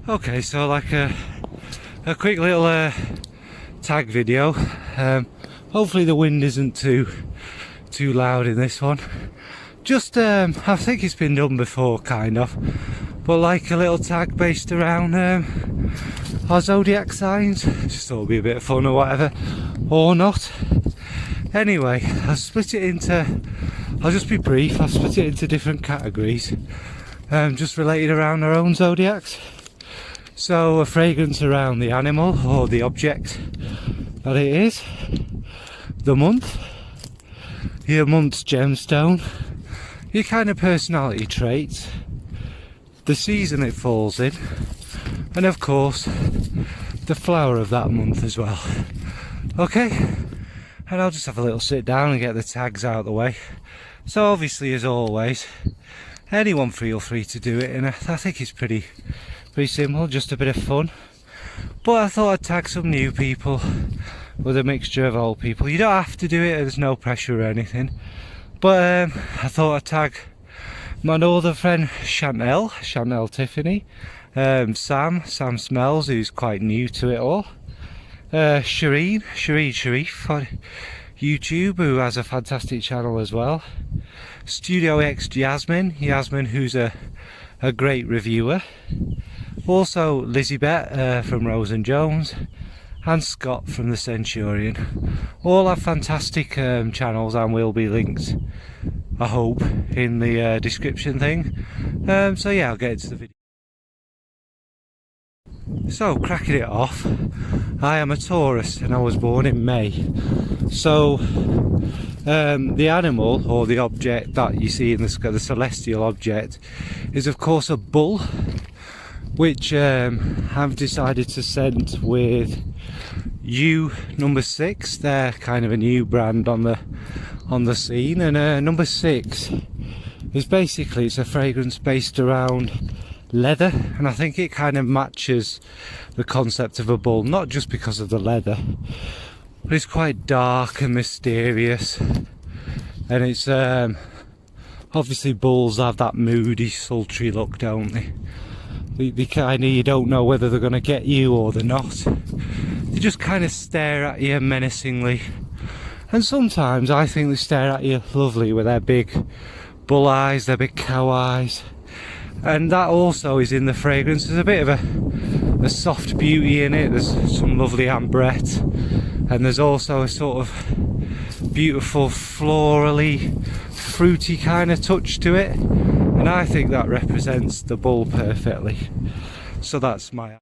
Okay, so like a quick little tag video. Hopefully the wind isn't too loud in this one. Just I think it's been done before, kind of, but like a little tag based around our zodiac signs. Just thought it'd be a bit of fun or whatever, or not. Anyway, I'll split it into, I'll just be brief, I'll split it into different categories, just related around our own zodiacs. So a fragrance around the animal or the object that it is, the month, your month's gemstone, your kind of personality traits, the season it falls in, and of course the flower of that month as well. Okay, and I'll just have a little sit down and get the tags out of the way. So obviously, as always, anyone feel free to do it, and I think it's pretty simple, just a bit of fun. But I thought I'd tag some new people with a mixture of old people. You don't have to do it, there's no pressure or anything. But I thought I'd tag my northern friend Chantel Tiffany, Sam Smells, who's quite new to it all, Shireen Sharif on YouTube, who has a fantastic channel as well, Studio X Yasmin, who's a great reviewer, also Lizzie-Beth from Rose and Jones, and Scott from the Centurion. All have fantastic channels and will be linked, I hope, in the description thing. So yeah, I'll get into the video. So, cracking it off, I am a Taurus and I was born in May. So the animal or the object that you see in the sky, the celestial object, is of course a bull, which I've decided to scent with number 6. They're kind of a new brand on the scene, and number 6 is basically, it's a fragrance based around leather, and I think it kind of matches the concept of a bull, not just because of the leather, but it's quite dark and mysterious, and it's obviously bulls have that moody, sultry look, don't they? The kind of, you don't know whether they're going to get you or they're not. They just kind of stare at you menacingly, and sometimes I think they stare at you lovely with their big bull eyes, their big cow eyes. And that also is in the fragrance. There's a bit of a soft beauty in it, there's some lovely ambrette, and there's also a sort of beautiful florally, fruity kind of touch to it, and I think that represents the bull perfectly. So that's my...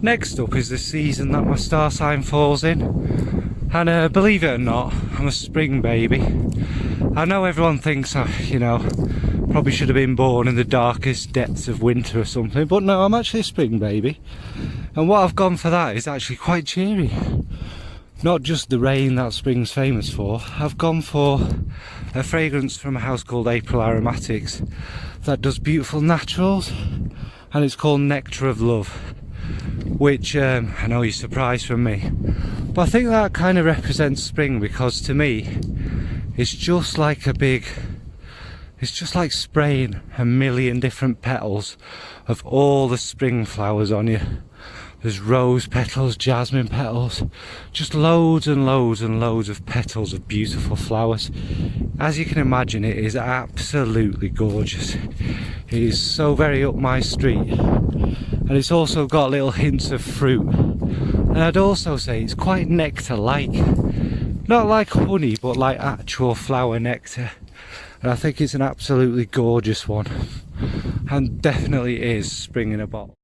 Next up is the season that my star sign falls in, and believe it or not, I'm a spring baby. I know everyone thinks you know, probably should have been born in the darkest depths of winter or something, but no, I'm actually a spring baby, and what I've gone for that is actually quite cheery. Not just the rain that spring's famous for. I've gone for a fragrance from a house called April Aromatics that does beautiful naturals, and it's called Nectar of Love, which I know you're surprised from me, but I think that kind of represents spring, because to me it's just like it's just like spraying a million different petals of all the spring flowers on you. There's rose petals, jasmine petals, just loads and loads and loads of petals of beautiful flowers. As you can imagine, it is absolutely gorgeous. It is so very up my street, and it's also got little hints of fruit, and I'd also say it's quite nectar-like, not like honey but like actual flower nectar, and I think it's an absolutely gorgeous one, and definitely is spring in a bottle.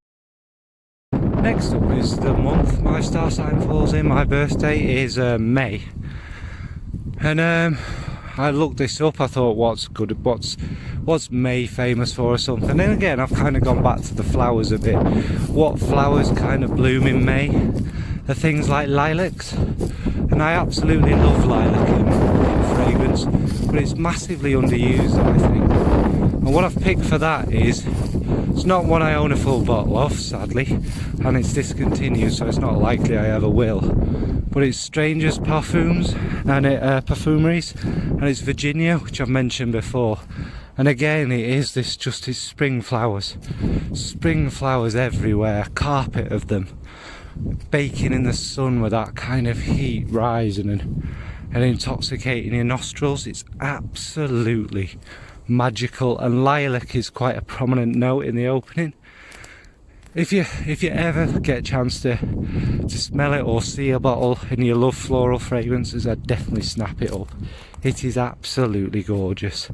Next up is the month my star sign falls in. My birthday is May, and I looked this up. I thought, what's May famous for or something, and then again I've kind of gone back to the flowers a bit. What flowers kind of bloom in May are things like lilacs, and I absolutely love lilac in fragrance, but it's massively underused, I think. And what I've picked for that is, it's not one I own a full bottle of, sadly, and it's discontinued, so it's not likely I ever will, but it's Stranger's Parfums and Perfumeries, and it's Virginia, which I've mentioned before, And again, it is this just it's spring flowers everywhere, a carpet of them, baking in the sun with that kind of heat rising and intoxicating your nostrils. It's absolutely magical, and lilac is quite a prominent note in the opening. If you ever get a chance to smell it or see a bottle and you love floral fragrances, I'd definitely snap it up. It is absolutely gorgeous.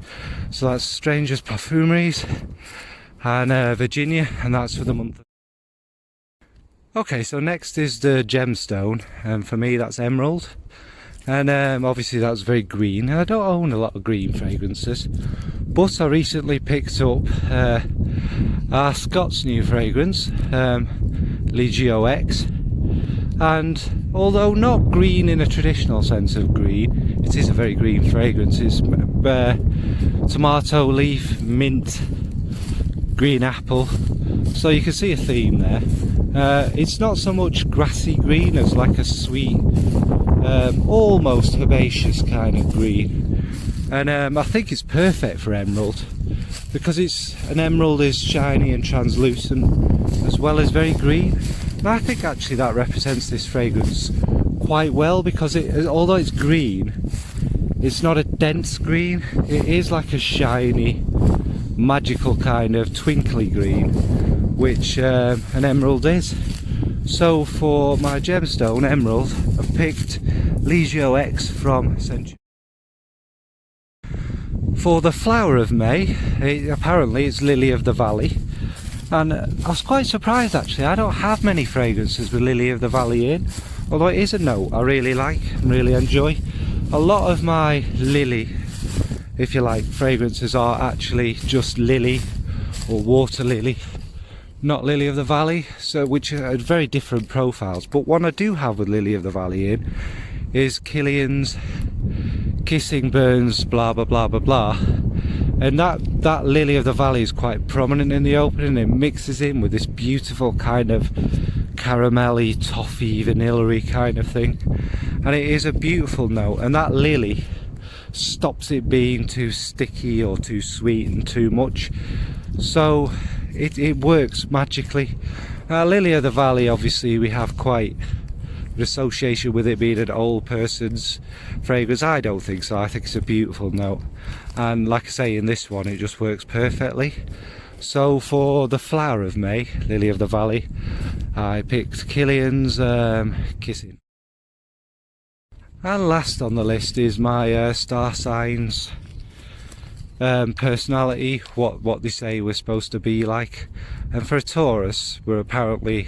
So that's Strangers Perfumeries and Virginia, and that's for the month. Okay, so next is the Gemstone, and for me that's Emerald. And obviously that's very green, and I don't own a lot of green fragrances, but I recently picked up our Scott's new fragrance, Legio X, and although not green in a traditional sense of green, it is a very green fragrance. It's tomato leaf, mint, green apple, so you can see a theme there. It's not so much grassy green as like a sweet, almost herbaceous kind of green, and I think it's perfect for emerald because an emerald is shiny and translucent as well as very green, and I think actually that represents this fragrance quite well, because although it's green, it's not a dense green. It is like a shiny, magical kind of twinkly green, which an emerald is. So for my Gemstone Emerald, I've picked Legio X from Century. For the flower of May, apparently it's Lily of the Valley, and I was quite surprised actually. I don't have many fragrances with Lily of the Valley in, although it is a note I really like and really enjoy. A lot of my lily, if you like, fragrances are actually just lily or water lily, not Lily of the Valley, so which are very different profiles. But one I do have with Lily of the Valley in is Killian's Kissing Burns blah blah blah blah blah, and that Lily of the Valley is quite prominent in the opening. It mixes in with this beautiful kind of caramelly, toffee, vanilla-y kind of thing, and it is a beautiful note, and that lily stops it being too sticky or too sweet and too much, so it works magically. Lily of the Valley, obviously we have quite an association with it being an old person's fragrance. I don't think so. I think it's a beautiful note, and like I say, in this one it just works perfectly. So for the flower of May, Lily of the Valley, I picked Killian's Kissing. And last on the list is my star signs personality, what they say we're supposed to be like. And for a Taurus, we're apparently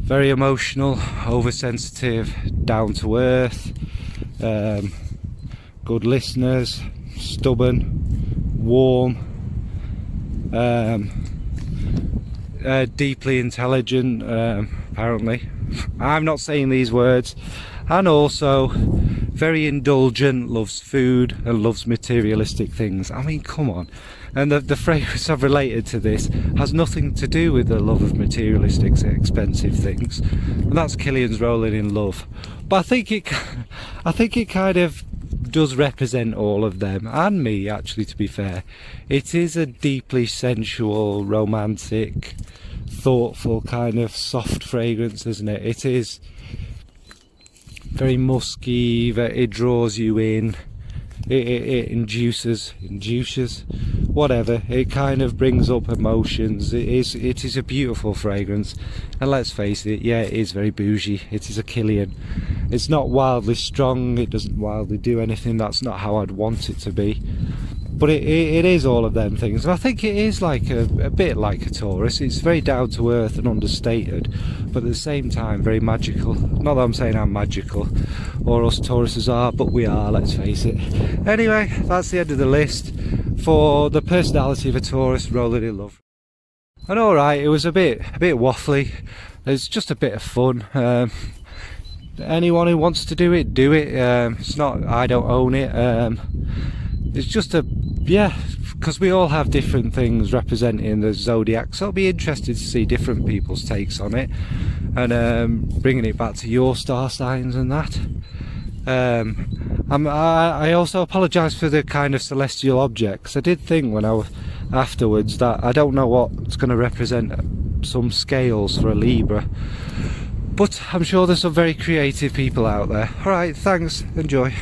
very emotional, oversensitive, down to earth, good listeners, stubborn, warm, deeply intelligent, apparently. I'm not saying these words. And also very indulgent, loves food and loves materialistic things. I mean, come on. And the fragrance I've related to this has nothing to do with the love of materialistic, expensive things, and that's Killian's Rolling in Love. But I think it kind of does represent all of them, and me actually, to be fair. It is a deeply sensual, romantic, thoughtful kind of soft fragrance, isn't it? It is very musky, it draws you in, it induces, whatever, it kind of brings up emotions. It is a beautiful fragrance, and let's face it, yeah, it is very bougie. It is a Killian. It's not wildly strong, it doesn't wildly do anything, that's not how I'd want it to be, but it is all of them things. And I think it is like a bit like a Taurus. It's very down to earth and understated, but at the same time very magical. Not that I'm saying I'm magical, or us Tauruses are, but we are, let's face it. Anyway, that's the end of the list for the personality of a Taurus, Rolling in Love. And alright, it was a bit waffly. It's just a bit of fun. Anyone who wants to do it, do it. It's not, I don't own it. It's just because we all have different things representing the zodiac, so I'll be interested to see different people's takes on it, and bringing it back to your star signs and that. I also apologise for the kind of celestial objects. I did think when I was afterwards that I don't know what's going to represent some scales for a Libra, but I'm sure there's some very creative people out there. Alright, thanks, enjoy.